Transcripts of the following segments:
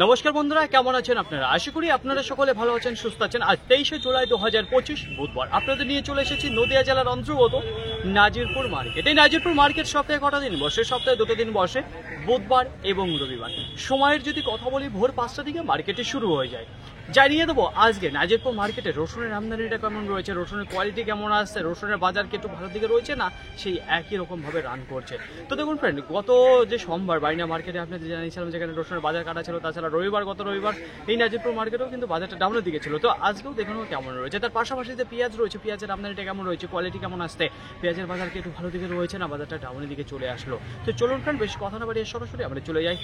নমস্কার বন্ধুরা, কেমন আছেন আপনারা? আশা করি আপনারা সকলে ভালো আছেন, সুস্থ আছেন। আজ 23শে জুলাই 2025 বুধবার আপনাদের নিয়ে চলে এসেছি নদিয়া জেলার অন্তর্গত নাজিরপুর মার্কেট। এই নাজিরপুর মার্কেট সপ্তাহে কটা দিন বসে? সপ্তাহে দুটো দিন বসে, বুধবার এবং রবিবার। সময়ের যদি কথা বলি, ভোর 5টা থেকে মার্কেটে শুরু হয়ে যায়। জানিয়ে দেবো আজকে নাজিরপুর মার্কেটে রসুনের আমদানিটা কেমন রয়েছে, রসুনের কোয়ালিটি কেমন আসছে, রসুনের বাজার কি একটু ভালো দিকে রয়েছে না সেই একই রকমভাবে রান করছে। তো দেখুন ফ্রেন্ড, গত যে সোমবার বাইনা মার্কেটে আপনাদের জানিয়েছিলাম যেখানে রসুনের বাজার কাটা ছিল, তাছাড়া গত রবিবার এই নাজিরপুর মার্কেটেও কিন্তু বাজারটা ডাউনের দিকে ছিল। তো আজকেও দেখুন কেমন রয়েছে। তার পাশাপাশি যে পেঁয়াজ রয়েছে, পেঁয়াজের আমদানিটা কেমন রয়েছে, কোয়ালিটি কেমন আসছে, পেঁয়াজের বাজার কি একটু ভালো দিকে রয়েছে না বাজারটা ডাউনের দিকে চলে আসলো। তো চলুন ফ্রেন্ড, বেশি কথা না বাড়িয়ে সরাসরি আমরা চলে যাই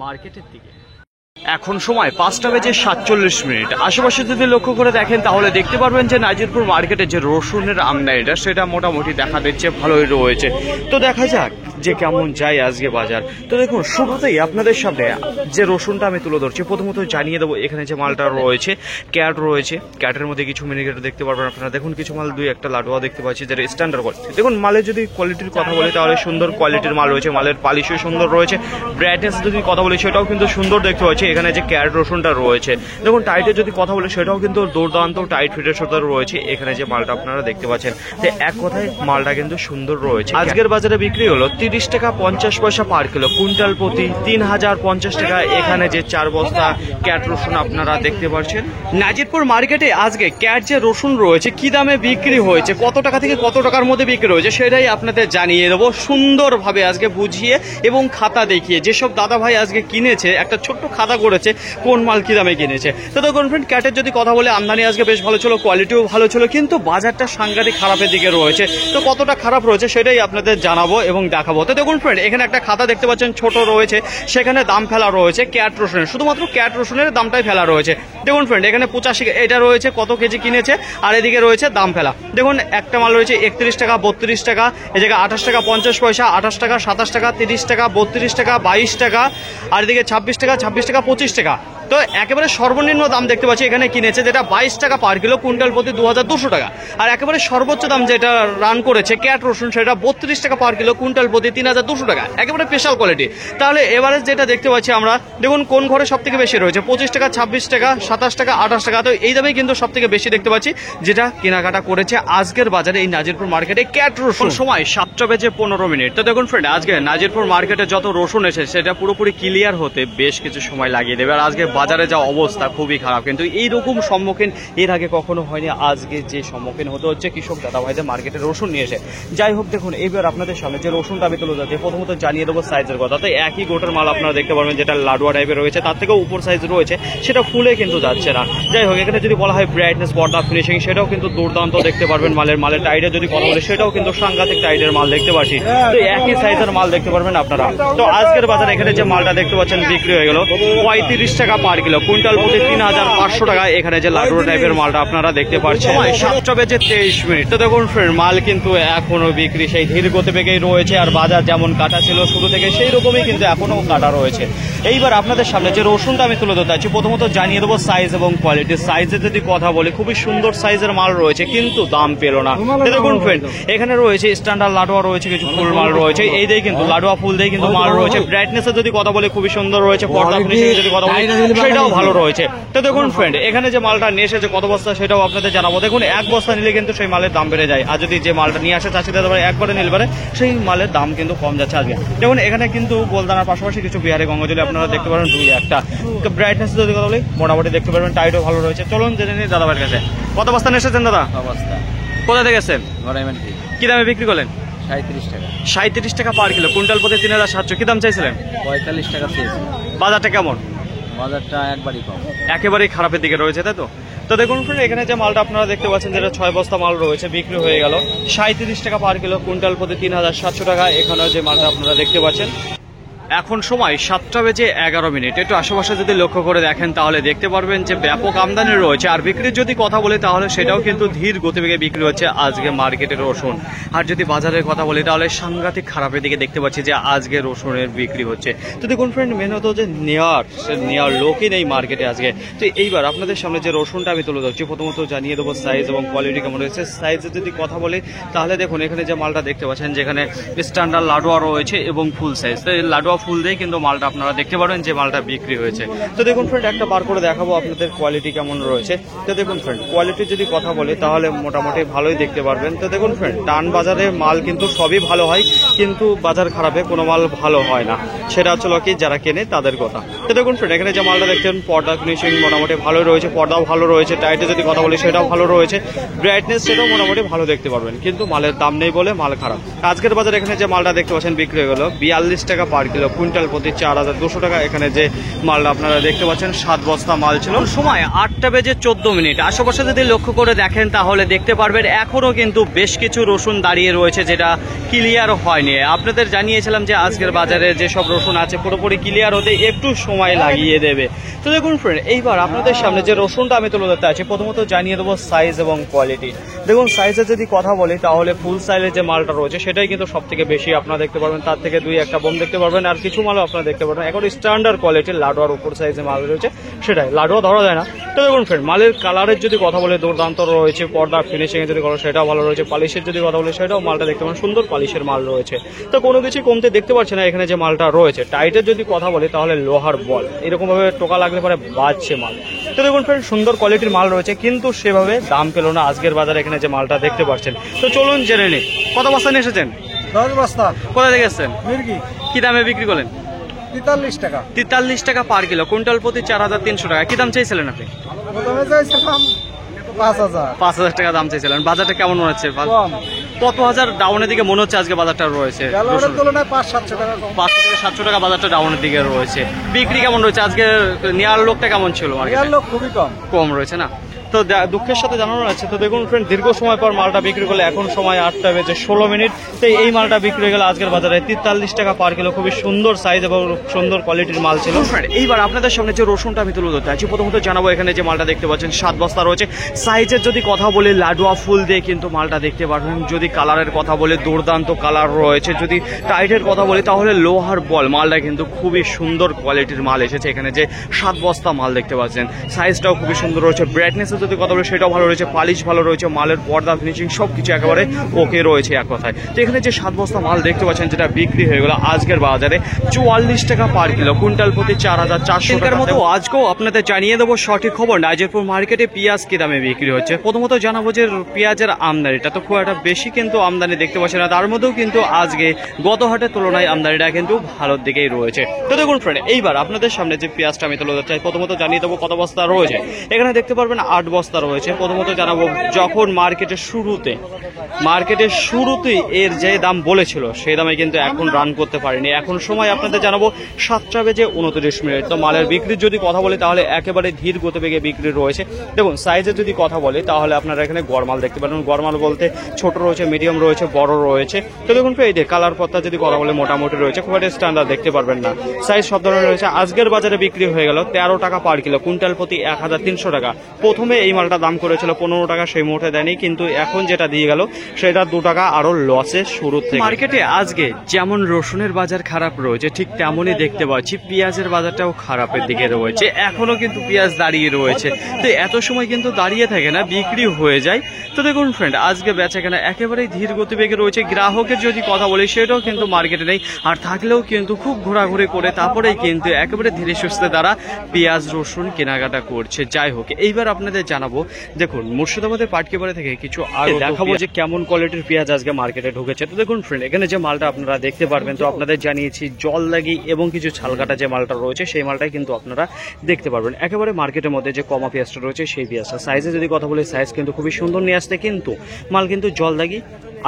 মার্কেটের দিকে। এখন সময় 5:47। আশেপাশে যদি লক্ষ্য করে দেখেন তাহলে দেখতে পারবেন যে নাজিরপুর মার্কেটে যে রসুনের আমদানিটা সেটা মোটামুটি দেখা দিচ্ছে ভালোই রয়েছে। তো দেখা যাক যে কেমন যায় আজকে বাজার। তো দেখুন, শুরুতেই আপনাদের সামনে যে রসুনটা আমি তুলে ধরছি, প্রথমত জানিয়ে দেবো এখানে যে মালটা রয়েছে ক্যাট রয়েছে। ক্যাটের মধ্যে কিছু মিনিকেট দেখতে পারবেন আপনারা। দেখুন কিছু মাল দুই একটা লাডুয়া দেখতে পাচ্ছি যেটা স্ট্যান্ডার্ড কোয়ালিটি। দেখুন মালের যদি কোয়ালিটির কথা বলি তাহলে সুন্দর কোয়ালিটির মাল রয়েছে, মালের পালিশও সুন্দর রয়েছে। ব্রাইটনেস যদি কথা বলি সেটাও কিন্তু সুন্দর দেখতে পাচ্ছি। এখানে যে ক্যাট রসুনটা রয়েছে, দেখুন টাইটের যদি কথা বলি সেটাও কিন্তু দুর্দান্ত টাইট ফিটের সাথে রয়েছে। এখানে যে মালটা আপনারা দেখতে পাচ্ছেন, যে এক কথায় মালটা কিন্তু সুন্দর রয়েছে। আজকের বাজারে বিক্রি হলো 30 টাকা 50 পয়সা পার কিলো, কুইন্টাল প্রতি 3050 টাকা। এখানে যে 4 বস্তা ক্যাট রসুন আপনারা দেখতে পাচ্ছেন। নাজিরপুর মার্কেটে আজকে ক্যাট যে রসুন রয়েছে কি দামে বিক্রি হয়েছে, কত টাকা থেকে কত টাকার মধ্যে বিক্রি হয়েছে সেটাই আপনাদের জানিয়ে দেবো সুন্দরভাবে আজকে বুঝিয়ে এবং খাতা দেখিয়ে। যেসব দাদা ভাই আজকে কিনেছে একটা ছোট্ট খাতা করেছে কোন মাল কি দামে কিনেছে। তো দেখুন ফ্রেন্ড, ক্যাটের যদি কথা বলে আমদানি আজকে বেশ ভালো ছিল, কোয়ালিটিও ভালো ছিল, কিন্তু বাজারটা সাংঘাতিক খারাপের দিকে রয়েছে। তো কতটা খারাপ রয়েছে সেটাই আপনাদের জানাবো এবং দেখাবো। তো দেখুন ফ্রেন্ড, এখানে একটা খাতা দেখতে পাচ্ছেন ছোট রয়েছে, সেখানে দাম ফেলা রয়েছে ক্যাট রসুনের, শুধুমাত্র ক্যাট রসুনের দামটাই ফেলা রয়েছে। দেখুন ফ্রেন্ড, এখানে 85 এটা রয়েছে কত কেজি কিনেছে, আর এদিকে রয়েছে দাম ফেলা। দেখুন একটা মাল রয়েছে 31 টাকা 32 টাকা, এই জায়গায় 28 টাকা 50 পয়সা, 28 টাকা 27 টাকা 30 টাকা 32 টাকা 22 টাকা, আর এদিকে 26 টাকা 25 টাকা। তো একেবারে সর্বনিম্ন দাম দেখতে পাচ্ছি এখানে কিনেছে যেটা 22 টাকা পার কিলো, কুইন্টাল প্রতি 2200 টাকা। আর একেবারে সর্বোচ্চ দাম যেটা রান করেছে ক্যাট রসুন সেটা 32 টাকা পার কিলো, কুইন্টাল প্রতি 3200 টাকা, একেবারে স্পেশাল কোয়ালিটি। তাহলে এভারেজ যেটা দেখতে পাচ্ছি আমরা, দেখুন কোন ঘরে সব থেকে বেশি রয়েছে 25 টাকা 26 টাকা 27 টাকা 28 টাকা। তো এই দামেই কিন্তু সব থেকে বেশি দেখতে পাচ্ছি যেটা কেনাকাটা করেছে আজকের বাজারে এই নাজিরপুর মার্কেটে ক্যাট রসুন। সময় 7:15। তো দেখুন ফ্রেন্ড, আজকে নাজিরপুর মার্কেটে যত রসুন এসেছে সেটা পুরোপুরি ক্লিয়ার হতে বেশ কিছু সময় লাগিয়ে দেবে। আর আজকে বাজারে যা অবস্থা খুবই খারাপ, কিন্তু এইরকম সম্মুখীন এর আগে কখনো হয়নি। আজকে যে সম্মুখীন হতে হচ্ছে কৃষক দাদা ভাইদের মার্কেটে রসুন নিয়ে এসে। যাই হোক, দেখুন এইবার আপনাদের সামনে যে রসুনটা আমি তুলে যাচ্ছি, প্রথমত জানিয়ে দেবো সাইজের কথা। তো একই গোটের মাল আপনারা দেখতে পারবেন যেটা লাডুয়া টাইপের রয়েছে, তার থেকেও উপর সাইজ রয়েছে, সেটা ফুলে কিন্তু যাচ্ছে না। যাই হোক, এখানে যদি বলা হয় ব্রাইটনেস, বর্ডার, ফিনিশিং সেটাও কিন্তু দুর্দান্ত দেখতে পারবেন। মালের টাইডে যদি কথা বলে সেটাও কিন্তু সাংঘাতিক টাইডের মাল দেখতে পাচ্ছি। তো একই সাইজের মাল দেখতে পারবেন আপনারা। তো আজকের বাজারে এখানে যে মালটা দেখতে পাচ্ছেন বিক্রি হয়ে গেল 35 টাকা পার কিলো, কুইন্টাল প্রতি 3500 টাকা। এখানে যে লাডুয়া টাইপের মালটা আপনারা দেখতে পাচ্ছেন। 7:23। তো দেখুন ফ্রেন্ড, মাল কিন্তু এখনো বিক্রি সেই ধীর গতিবেগেই রয়েছে। আর বাজার যেমন কাটা ছিল শুরু থেকে সেই রকমই কিন্তু এখনো কাটা রয়েছে। এইবার আপনাদের সামনে যে রসুনটা আমি তুলে ধরতে চাচ্ছি, প্রথমত জানিয়ে দেবো সাইজ এবং কোয়ালিটি। সাইজে যদি কথা বলি খুবই সুন্দর সাইজের মাল রয়েছে, কিন্তু দাম পেল না। দেখুন ফ্রেন্ড, এখানে রয়েছে স্ট্যান্ডার্ড লাডুয়া রয়েছে, কিছু ফুল মাল রয়েছে, এই দিয়ে কিন্তু লাডুয়া ফুল দিয়ে কিন্তু মাল রয়েছে। ব্রাইটনেসে যদি কথা বলি খুবই সুন্দর রয়েছে, পর্দা ফিনিশিং যদি কথা বলি সেটাও ভালো রয়েছে। তো দেখুন ফ্রেন্ড, এখানে যে মালটা নিয়ে এসেছে কত বস্তা সেটাও আপনাদের জানাবো। দেখুন এক বস্তা নিলে কিন্তু সেই মালের দাম বেড়ে যায়, আর যদি যে মালটা নিয়ে আসে চাষিদের একবারে নিলে পারে সেই মালের দাম কিন্তু কম যাচ্ছে আজকে। দেখুন এখানে কিন্তু গোলদানার পাশাপাশি কিছু বিহারি গঙ্গাজলি আপনারা দেখতে পারেন দুই একটা। ব্রাইটনেস যদি কথা বলি মোটামুটি দেখতে পারবেন, টাইটও ভালো রয়েছে। চলুন জেনে নিই দাদা ভাইয়ের কাছে। কত বস্তা নিয়ে এসেছেন দাদা? কোথা থেকে এসেছেন? কি দামে বিক্রি করলেন? 37 টাকা। 37 টাকা পার কিলো, কুইন্টাল প্রতি 3700। কি দাম চাইছিলেন? 45 টাকা চেয়েছি। বাজারটা কেমন? বাজারটা একবারই কম, একেবারেই খারাপের দিকে রয়েছে, তাই তো? তো দেখুন ফ্রেন্ড, এখানে যে মালটা আপনারা দেখতে পাচ্ছেন যেটা 6 বস্তা মাল রয়েছে বিক্রি হয়ে গেল 37 টাকা পার কিলো, কুইন্টাল প্রতি 3700 টাকা। এখানে যে মালটা আপনারা দেখতে পাচ্ছেন এখন সময় 7:11। একটু আশেপাশে যদি লক্ষ্য করে দেখেন তাহলে দেখতে পারবেন যে ব্যাপক আমদানি রয়েছে। আর বিক্রির যদি কথা বলি তাহলে সেটাও কিন্তু ধীর গতিবেগে বিক্রি হচ্ছে আজকে মার্কেটের রসুন। আর যদি বাজারের কথা বলি তাহলে সাংঘাতিক খারাপের দিকে দেখতে পাচ্ছি যে আজকে রসুনের বিক্রি হচ্ছে। তো দেখুন ফ্রেন্ড, মেনত যে নেওয়ার লোকই নেই মার্কেটে আজকে। তো এইবার আপনাদের সামনে যে রসুনটা আমি তুলে ধরছি, প্রথমত জানিয়ে দেবো সাইজ এবং কোয়ালিটি কেমন রয়েছে। সাইজের যদি কথা বলি তাহলে দেখুন এখানে যে মালটা দেখতে পাচ্ছেন যেখানে স্ট্যান্ডার্ড লাডুয়া রয়েছে এবং ফুল সাইজ। তো লাডুয়া ফুল দিয়ে কিন্তু মালটা আপনারা দেখতে পারবেন যে মালটা বিক্রি হয়েছে। তো দেখুন ফ্রেন্ড, একটা বার করে দেখাবো আপনাদের কোয়ালিটি কেমন রয়েছে। তো দেখুন ফ্রেন্ড, কোয়ালিটির যদি কথা বলি তাহলে মোটামুটি ভালোই দেখতে পারবেন। তো দেখুন ফ্রেন্ড, টান বাজারে মাল কিন্তু সবই ভালো হয়, কিন্তু বাজার খারাপে কোনো মাল ভালো হয় না, সেটা হচ্ছে কি যারা কেনে তাদের কথা। তো দেখুন ফ্রেন্ড, এখানে যে মালটা দেখছেন পর্দা ফিনিশিং মোটামুটি ভালো রয়েছে, পর্দাও ভালো রয়েছে, টাইটে যদি কথা বলি সেটাও ভালো রয়েছে, ব্রাইটনেস সেটাও মোটামুটি ভালো দেখতে পারবেন, কিন্তু মালের দাম নেই বলে মাল খারাপ। আজকের বাজারে এখানে যে মালটা দেখতে পাচ্ছেন বিক্রি হয়ে গেল 42 টাকা পার কিলো, কুইন্টাল প্রতি 4200 টাকা। এখানে যে মালটা আপনারা দেখতে পাচ্ছেন 7 বস্তা মাল ছিল। সময় 8টা বেজে 14 মিনিট। আশেপাশে যদি লক্ষ্য করে দেখেন তাহলে দেখতে পারবেন এখনো কিন্তু বেশ কিছু রসুন দাঁড়িয়ে রয়েছে, যেটা ক্লিয়ার হয়নি। আপনাদের জানিয়েছিলাম যে আজকের বাজারে যেসব রসুন আছে পুরোপুরি ক্লিয়ার হতে একটু সময় লাগিয়ে দেবে। তো দেখুন ফ্রেন্ড, এইবার আপনাদের সামনে যে রসুনটা আমি তুলে ধরতে আছি, প্রথমত জানিয়ে দেবো সাইজ এবং কোয়ালিটি। দেখুন সাইজে যদি কথা বলি তাহলে ফুল সাইজের যে মালটা রয়েছে সেটাই কিন্তু সব থেকে বেশি আপনারা দেখতে পারবেন, তার থেকে 2-1টা বোম দেখতে পারবেন, আর কিছু মালও আপনারা দেখতে পারবেন। এখন স্ট্যান্ডার্ড কোয়ালিটির লাডুয়ার উপর সাইজে মাল রয়েছে, সেটাই লাডুয়া ধরা যায় না। তো দেখুন ফ্রেন্ড, মালের কালারের যদি কথা বলে দুর্দান্ত রয়েছে, পর্দা ফিনিশিং এর যদি কথা সেটাও ভালো রয়েছে, পালিশের যদি কথা বলে সেটাও মালটা দেখতে পারেন সুন্দর পালিশের মাল রয়েছে। তো কোনো কিছু কমতে দেখতে পাচ্ছি না এখানে যে মালটা রয়েছে। টাইটের যদি কথা বলি তাহলে লোহার বল, এরকম ভাবে টোকা লাগলে পরে বাজছে মাল। তো দেখুন ফ্রেন্ড, সুন্দর কোয়ালিটির মাল রয়েছে, কিন্তু সেভাবে দাম পেল না আজকের বাজারে এখানে যে মালটা দেখতে পাচ্ছেন। তো চলুন জেনে নিই কত বস্তা নিয়ে এসেছেন। 10 বস্তা। কোথা থেকে এসেছেন? মির্গি। কি দামে বিক্রি করলেন? 43 টাকা। 43 টাকা পার কিলো, কুইন্টাল প্রতি 4300 টাকা। কি দাম চাইছিলেন আপনি? প্রথমে চাইছিলাম 5000। 5000 টাকা দাম চাইছিলেন। বাজারটা কেমন মনে হচ্ছে? কম। কত হাজার ডাউনের দিকে মনে হচ্ছে আজকে বাজারটা রয়েছে? গেলোর তুলনায় 500-700 টাকা কম। 500 থেকে 700 টাকা বাজারটা ডাউনের দিকে রয়েছে। বিক্রি কেমন রয়েছে আজকে? নেওয়ার লোকটা কেমন ছিল? নেওয়ার লোক খুবই কম। কম রয়েছে না? তো দুঃখের সাথে জানানো আছে। তো দেখুন ফ্রেন্ড, দীর্ঘ সময় পর মালটা বিক্রি করলে এখন সময় 8টা বেজে 16 মিনিট। তো এই মালটা বিক্রি হয়ে গেল আজকের বাজারে 43 টাকা পার কিলো। খুবই সুন্দর সাইজ এবং সুন্দর কোয়ালিটির মাল ছিল। এইবার আপনাদের সামনে যে রসুনটা আমি তুলে ধরতে আছি, প্রথমত জানাবো এখানে যে মালটা দেখতে পাচ্ছেন 7 বস্তা রয়েছে। সাইজের যদি কথা বলি লাডুয়া ফুল দিয়ে কিন্তু মালটা দেখতে পারবেন। যদি কালারের কথা বলি দুর্দান্ত কালার রয়েছে। যদি টাইটের কথা বলি তাহলে লোহার বল, মালটা কিন্তু খুবই সুন্দর কোয়ালিটির মাল এসেছে। এখানে যে 7 বস্তা মাল দেখতে পাচ্ছেন, সাইজটাও খুবই সুন্দর রয়েছে। ব্রাইটনেসের যদি কথা বলি সেটাও ভালো রয়েছে, পালিশ ভালো রয়েছে, মালের পর্দা ফিনিশিং সবকিছু একেবারে ওকে রয়েছে এক কথায়। তো এখানে যে 7 বস্তা মাল দেখতে পাচ্ছেন যেটা বিক্রি হয়ে গেল আজকের বাজারে 44 টাকা পার কিলো, কুইন্টাল প্রতি 4400 টাকার মতো। আজকেও আপনাদের জানিয়ে দেবো সঠিক খবর নাজিরপুর মার্কেটে পেঁয়াজ কি দামে বিক্রি হচ্ছে। প্রথমত জানাবো যে পেঁয়াজের আমদানিটা তো খুব একটা বেশি কিন্তু আমদানি দেখতে পাচ্ছি না, তার মধ্যেও কিন্তু আজকে গত হাটের তুলনায় আমদানিটা কিন্তু ভালোর দিকেই রয়েছে। তো দেখুন ফ্রেন্ড, এইবার আপনাদের সামনে যে পেঁয়াজটা আমি তুলে ধরতে চাই, প্রথমত জানিয়ে দেবো কত বস্তা রয়েছে। এখানে দেখতে পারবেন 8 বস্তা রয়েছে। প্রথমত জানাবো যখন মার্কেটের শুরুতেই এর যে দাম বলেছিল সেই দামে কিন্তু এখন রান করতে পারেনি। এখন সময় আপনাদের জানাবো 7টা বেজে 29 মিনিট। তো মালের বিক্রির যদি কথা বলি তাহলে একেবারে ধীর গতিবেগে বিক্রি রয়েছে। দেখুন সাইজের যদি কথা বলি তাহলে আপনারা এখানে গরমাল দেখতে পারেন। গরমাল বলতে ছোট রয়েছে, মিডিয়াম রয়েছে, বড় রয়েছে। তো দেখুন এই যে কালার পত্তা যদি কথা বলে মোটামুটি রয়েছে, খুব একটা স্ট্যান্ডার্ড দেখতে পারবেন না। সাইজ সব ধরনের রয়েছে। আজকের বাজারে বিক্রি হয়ে গেল 13 টাকা পার কিলো, কুইন্টাল প্রতি 1300 টাকা। প্রথমে এই মালটা দাম করেছিল 15 টাকা, সেই মুহূর্তে দেয়নি, কিন্তু এখন যেটা দিয়ে গেল সেটা 2 টাকা আরো লসে শুরু থেকে। মার্কেটে আজকে যেমন রসুনের বাজার খারাপ রয়েছে, ঠিক তেমনই দেখতে পাচ্ছি পেঁয়াজের বাজারটাও খারাপের দিকে রয়েছে। এখনো কিন্তু পেঁয়াজ দাঁড়িয়ে রয়েছে। তো এত সময় কিন্তু দাঁড়িয়ে থাকে না, বিক্রি হয়ে যায়। তো দেখুন ফ্রেন্ড, আজকে বেচাকেনা একেবারেই ধীর গতিবেগে রয়েছে। গ্রাহকের যদি কথা বলি সেটাও কিন্তু মার্কেটে নেই, আর থাকলেও কিন্তু খুব ঘোরাঘুরি করে তারপরেই কিন্তু একেবারে ধীরে সুস্থে তারা পেঁয়াজ রসুন কেনাকাটা করছে। যাই হোক, এইবার আপনাদের জানাবো, দেখুন মুর্শিদাবাদের পাটকিবাড়ি থেকে কিছু আরো দেখাবো যে কেমন কোয়ালিটির পেঁয়াজ আজকে মার্কেটে ঢুকেছে। তো দেখুন ফ্রেন্ড, এখানে যে মালটা আপনারা দেখতে পারবেন, তো আপনাদের জানিয়েছি জল লাগি এবং কিছু ছালকাটা যে মালটা রয়েছে সেই মালটাই কিন্তু আপনারা দেখতে পারবেন। একেবারে মার্কেটের মধ্যে যে কমা পেঁয়াজটা রয়েছে সেই পেঁয়াজটা। সাইজে যদি কথা বলি সাইজ কিন্তু খুবই সুন্দর নিয়ে আসতে, কিন্তু মাল কিন্তু জল লাগি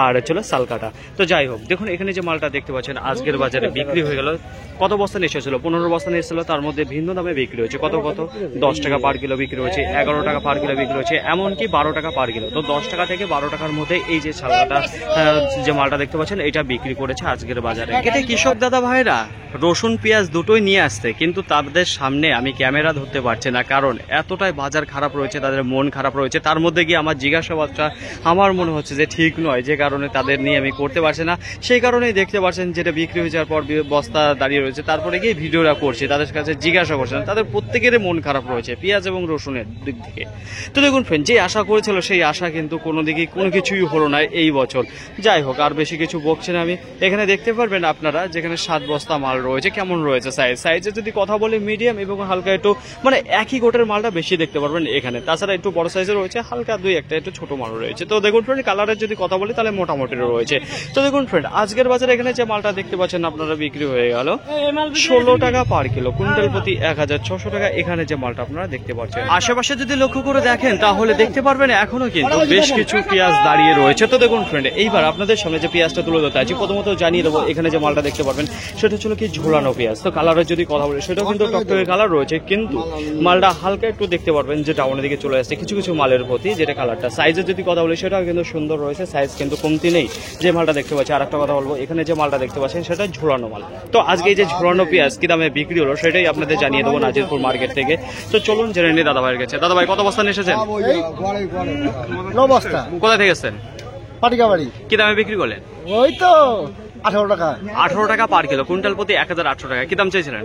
আর চলো সালকাটা। তো যাই হোক, দেখুন এখানে যে মালটা দেখতে পাচ্ছেন আজকের বাজারে বিক্রি হয়ে গেল। কত বস্তা নিয়ে এসেছিল? 15 বস্তা নিয়ে এসেছিল, তার মধ্যে ভিন্ন দামে বিক্রি হয়েছে। কত 10 টাকা পার কিলো বিক্রি হয়েছে, 11 টাকা পার কিলো বিক্রি হয়েছে, এমনকি 12 টাকা পার কিলো। তো 10 টাকা থেকে 12 টাকার মধ্যে এই যে ছালকাটা যে মালটা দেখতে পাচ্ছেন এটা বিক্রি করেছে আজকের বাজারে। এটা কৃষক দাদা ভাইরা রসুন পেঁয়াজ দুটোই নিয়ে আসতে, কিন্তু তাদের সামনে আমি ক্যামেরা ধরতে পারছি না, কারণ এতটাই বাজার খারাপ রয়েছে, তাদের মন খারাপ রয়েছে। তার মধ্যে গিয়ে আমার জিজ্ঞাসাবাদটা আমার মনে হচ্ছে যে ঠিক নয়, যে কারণ কারণে তাদের নিয়ে আমি করতে পারছি না, সেই কারণেই দেখতে পাচ্ছেন যেটা বিক্রি হয়ে যাওয়ার পর বস্তা দাঁড়িয়ে রয়েছে, তারপরে গিয়ে ভিডিওটা করছি, তাদের কাছে জিজ্ঞাসা করছিলাম, তাদের প্রত্যেকেরই মন খারাপ রয়েছে পেঁয়াজ এবং রসুনের দিক থেকে। তো দেখুন ফ্রেন্ড, যে আশা করেছিল সেই আশা কিন্তু কোনো দিকেই কোনো কিছুই হলো না এই বছর। যাই হোক, আর বেশি কিছু বকছি না আমি। এখানে দেখতে পারবেন আপনারা যেখানে 7 বস্তা মাল রয়েছে, কেমন রয়েছে সাইজে যদি কথা বলি মিডিয়াম এবং হালকা একটু মানে একই গোটের মালটা বেশি দেখতে পারবেন এখানে। তাছাড়া একটু বড় সাইজের রয়েছে, হালকা দুই একটা একটু ছোট মাল রয়েছে। তো দেখুন ফ্রেন্ড, কালারের যদি কথা বলি তাহলে মোটামুটি রয়েছে। তো দেখুন ফ্রেন্ড, আজকের বাজারে এখানে যে মালটা দেখতে পাচ্ছেন আপনারা বিক্রি হয়ে গেল 16 টাকা পার কিলো, কুইন্টাল প্রতি 1600 টাকা। এখানে যে মালটা আপনারা দেখতে পাচ্ছেন, আশেপাশে যদি লক্ষ্য করে দেখেন তাহলে দেখতে পারবেন এখনো কিন্তু বেশ কিছু পেঁয়াজ দাঁড়িয়ে রয়েছে। তো দেখুন ফ্রেন্ড, এইবার আপনাদের সামনে যে পেঁয়াজটা তুলে ধরতে আছি, প্রথমত জানিয়ে দেবো এখানে যে মালটা দেখতে পারবেন সেটা হচ্ছে কি ঝোলানো পেঁয়াজ। তো কালারের যদি কথা বলি সেটাও কিন্তু টকটকে কালার রয়েছে, কিন্তু মালটা হালকা একটু দেখতে পারবেন যে ডাউনের দিকে চলে আসছে কিছু কিছু মালের প্রতি, যেটা কালারটা। সাইজের যদি কথা বলি সেটাও কিন্তু সুন্দর রয়েছে, সাইজ কিন্তু কমতি নেই যে মালটা দেখতে পাচ্ছি। আর একটা কথা বলবো, এখানে যে মালটা দেখতে পাচ্ছেন সেটা ঝোলানো মাল। তো আজকে এই যে ঝোলানো পেঁয়াজ কি দামে বিক্রি হলো সেটাই আপনাদের জানিয়ে দেবো নাজিরপুর মার্কেট থেকে। তো চলুন জেনে নিই দাদা ভাইয়ের কাছে। দাদা ভাই, কত বস্তা নিয়ে এসেছেন? বস্তা। কোথায় থেকে এসেছেন? পাটিকাবাড়ি। কি দামে বিক্রি করলেন? ওই তো 18 টাকা। 18 টাকা পার কিলো, কুইন্টাল প্রতি 1800 টাকা। কি দাম চাইছিলেন?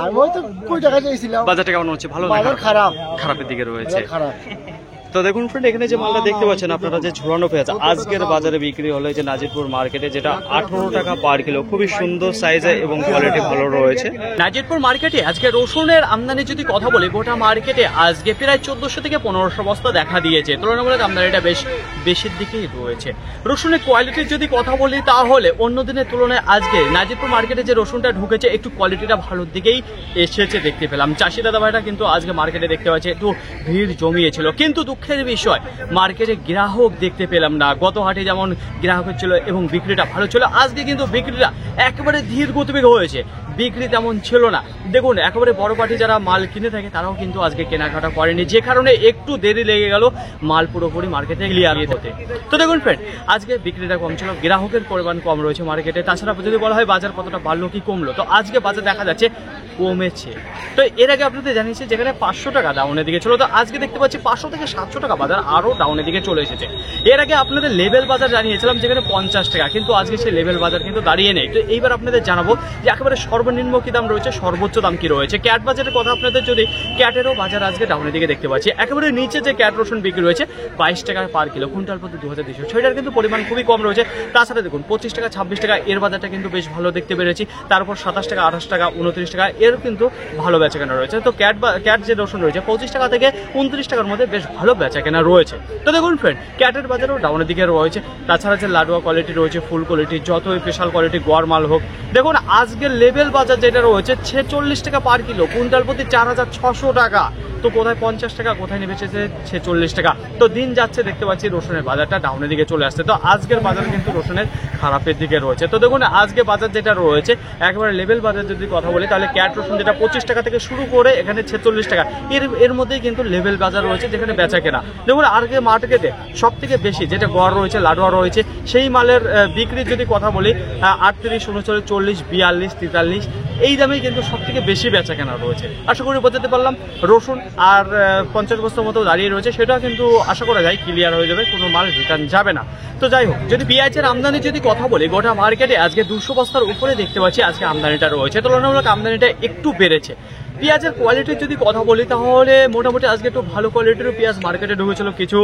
আর ওই তো 20 টাকা চাইছিলাম। বাজারটা কেমন হচ্ছে? ভালো না বাজার খারাপ? খারাপের দিকে রয়েছে। খারাপ। তো দেখুন ফ্রেন্ড, এখানে যে মালটা দেখতে পাচ্ছেন আপনারা, যে ঝোলানো পেঁয়াজ আজকের বাজারে বিক্রি হলো যে নাজিরপুর মার্কেটে, যেটা 18 টাকা পার কিলো, খুবই সুন্দর সাইজে এবং কোয়ালিটি ভালো রয়েছে। নাজিরপুর মার্কেটে আজকে রসুনের আমদানি যদি কথা বলি, গোটা মার্কেটে আজকে প্রায় 1400 থেকে 1500 বস্তা দেখা দিয়েছে। তুলনামূলক আমদানিটা বেশ বেশির দিকেই রয়েছে। রসুনের কোয়ালিটির যদি কথা বলি তাহলে অন্য দিনের তুলনায় আজকে নাজিরপুর মার্কেটে যে রসুনটা ঢুকেছে একটু কোয়ালিটিটা ভালোর দিকেই এসেছে দেখতে পেলাম। চাষি দাদা ভাইরা কিন্তু আজকে মার্কেটে দেখতে পাচ্ছে একটু ভিড় জমিয়েছিল, কিন্তু দুঃখের বিষয় মার্কেটে গ্রাহক দেখতে পেলাম না। গত হাটে যেমন গ্রাহকের ছিল এবং বিক্রিটা ভালো ছিল, আজকে কিন্তু বিক্রিটা একেবারে ধীর গতিবেগ হয়েছে, বিক্রি তেমন ছিল না। দেখুন, একেবারে বড় পার্টি যারা মাল কিনে থাকে তারাও কিন্তু আজকে কেনাকাটা করেনি, যে কারণে একটু দেরি লেগে গেল মাল পুরোপুরি মার্কেটে ক্লিয়ার হতে। তো দেখুন ফ্রেন্ড, আজকে বিক্রিটা কম ছিল, গ্রাহকের পরিমাণ কম রয়েছে মার্কেটে। তাছাড়া যদি বলা হয় বাজার কতটা বাড়লো কি কমলো, তো আজকে বাজার দেখা যাচ্ছে কমেছে। তো এর আগে আপনাদের জানিয়েছি যেখানে 500 টাকা ডাউনের দিকে ছিল, তো আজকে দেখতে পাচ্ছি 500 থেকে 700 টাকা বাজার আরো ডাউনের দিকে চলে এসেছে। এর আগে আপনাদের লেভেল বাজার জানিয়েছিলাম যেখানে 50 টাকা, কিন্তু আজকে সেই লেভেল বাজার কিন্তু দাঁড়িয়ে নেই। তো এইবার আপনাদের জানাবো যে একেবারে সর্বনিম্ন কি দাম রয়েছে, সর্বোচ্চ দাম কি রয়েছে। ক্যাট বাজারের কথা আপনাদের যদি, ক্যাটেরও বাজার আজকে ডাউনের দিকে দেখতে পাচ্ছি। একেবারে নিচে যে ক্যাট রসুন বিক্রি রয়েছে 22 টাকা পার কিলো, কুইন্টাল প্রতি 2200, সেটার কিন্তু পরিমাণ খুবই কম রয়েছে। তাছাড়া দেখুন 25 টাকা 26 টাকা এর বাজারটা কিন্তু বেশ ভালো দেখতে পেরেছি। তারপর 27 টাকা 28 টাকা 29 টাকা এর কিন্তু ভালো বেচাকেনা রয়েছে। তো ক্যাট যে রসুন রয়েছে 25 টাকা থেকে 29 টাকার মধ্যে বেশ ভালো বেচাকেনা রয়েছে। তো দেখুন ফ্রেন্ড, ক্যাটের বাজারও ডাউনের দিকে রয়েছে। তাছাড়া যে লাডুয়া কোয়ালিটি রয়েছে, ফুল কোয়ালিটি, যত স্পেশাল কোয়ালিটি গড় মাল হোক, দেখুন আজকের লেভেল বাজার যেটা রয়েছে 46 টাকা পার কিলো, কুইন্টাল প্রতি 4600 টাকা। তো কোথায় 50 টাকা, কোথায় নেমেছে 46 টাকা। তো দিন যাচ্ছে দেখতে পাচ্ছি রসুনের বাজারটা ডাউনের দিকে চলে আসছে। তো আজকের বাজার কিন্তু রসুনের খারাপের দিকে রয়েছে। তো দেখুন আজকে বাজার যেটা রয়েছে একেবারে লেভেল বাজার যদি কথা বলি তাহলে ক্যাট রসুন যেটা 25 টাকা থেকে শুরু করে এখানে 46 টাকা, এর মধ্যেই কিন্তু লেভেল বাজার রয়েছে যেখানে বেচা কেনা। দেখুন আজকে মার্কেটে সব থেকে বেশি যেটা গড় রয়েছে, লাডুয়া রয়েছে, সেই মালের বিক্রির যদি কথা বলি 38, 39, 40, 42, 43 এই দামেই কিন্তু সব থেকে বেশি বেচা কেনা রয়েছে। আশা করি বোঝাতে পারলাম। রসুন আর 50 বস্তার মতো দাঁড়িয়ে রয়েছে, সেটাও কিন্তু আশা করা যায় ক্লিয়ার হয়ে যাবে, কোনো মাল রিটার্ন যাবে না। তো যাই হোক, যদি পেঁয়াজের আমদানি যদি কথা বলি, গোটা মার্কেটে আজকে 200 বস্তার উপরে দেখতে পাচ্ছি আজকে আমদানিটা রয়েছে, তুলনামূলক আমদানিটা একটু বেড়েছে। পেঁয়াজের কোয়ালিটির যদি কথা বলি তাহলে মোটামুটি আজকে একটু ভালো কোয়ালিটির পেঁয়াজ মার্কেটে ঢুকেছিল। কিছু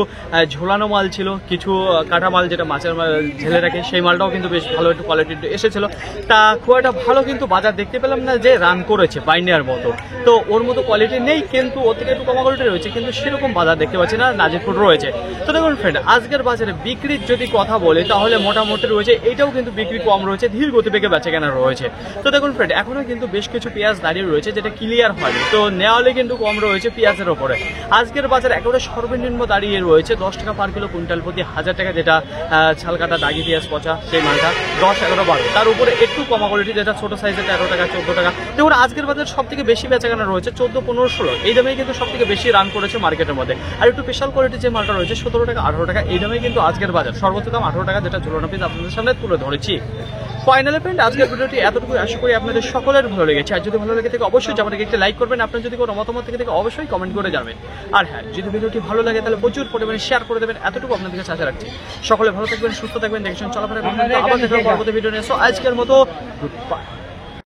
ঝোলানো মাল ছিল, কিছু কাটা মাল যেটা মাছের ঝেলে রাখে সেই মালটাও কিন্তু বেশ ভালো একটু কোয়ালিটির এসেছিল। তা খুব একটা ভালো কিন্তু বাজার দেখতে পেলাম না যে রান করেছে বাইন্ডিয়ার মতো। তো ওর মতো কোয়ালিটি নেই, কিন্তু ওর থেকে একটু কম কোয়ালিটি রয়েছে, কিন্তু সেরকম বাজার দেখতে পাচ্ছি না, নাজিরপুর রয়েছে। তো দেখুন ফ্রেন্ড, আজকের বাজারে বিক্রির যদি কথা বলি তাহলে মোটামুটি রয়েছে, এটাও কিন্তু বিক্রি কম রয়েছে, ধীর গতিবেগে বেচা কেনা রয়েছে। তো দেখুন ফ্রেন্ড, এখনো কিন্তু বেশ কিছু পেঁয়াজ দাঁড়িয়ে রয়েছে যেটা ক্লিয়ার হয়নি, তো নেওয়ালে কিন্তু কম রয়েছে পেঁয়াজের ওপরে। আজকের বাজার একেবারে সর্বনিম্ন দাঁড়িয়ে রয়েছে 10 টাকা পার কিলো, কুইন্টাল প্রতি 1000 টাকা, যেটা ছালকাটা দাগি পেঁয়াজ পচা সেই মালটা 10, 11, 12। তার উপরে একটু কমা কোয়ালিটি যেটা ছোট সাইজে 13 টাকা 14 টাকা। দেখুন আজকের বাজার সব থেকে বেশি বেচাকেনা রয়েছে 14, 15, 16 এই দামেই কিন্তু সব থেকে বেশি রান করেছে মার্কেটের মধ্যে। আর একটু স্পেশাল কোয়ালিটির যে মালটা রয়েছে 17 টাকা 18 টাকা এই দামেই কিন্তু আজকের বাজার, সর্বোচ্চ দাম 18 টাকা, যেটা ঝুলানো পিস আপনাদের সামনে তুলে ধরেছি। ফাইনালি ফ্রেন্ড, আজকের ভিডিওটি এতটুকু, আশা করি আপনাদের সকলের ভালো লেগেছে। আর যদি ভালো লেগে থাকে অবশ্যই আমাদেরকে একটা লাইক করবেন। আপনার যদি কোনো মতামত থেকে থাকে অবশ্যই কমেন্ট করে জানাবেন। আর হ্যাঁ, যদি ভিডিওটি ভালো লাগে তাহলে প্রচুর পরিমাণে শেয়ার করে দেবেন। এতটুকু আপনাদের কাছে আশা রাখছি। সকলে ভালো থাকবেন, সুস্থ থাকবেন, দেখেছেন চলাফেরা করবেন। আবার দেখা হবে পরবর্তী ভিডিও নিয়ে। সো আজকের মতো গুড বাই।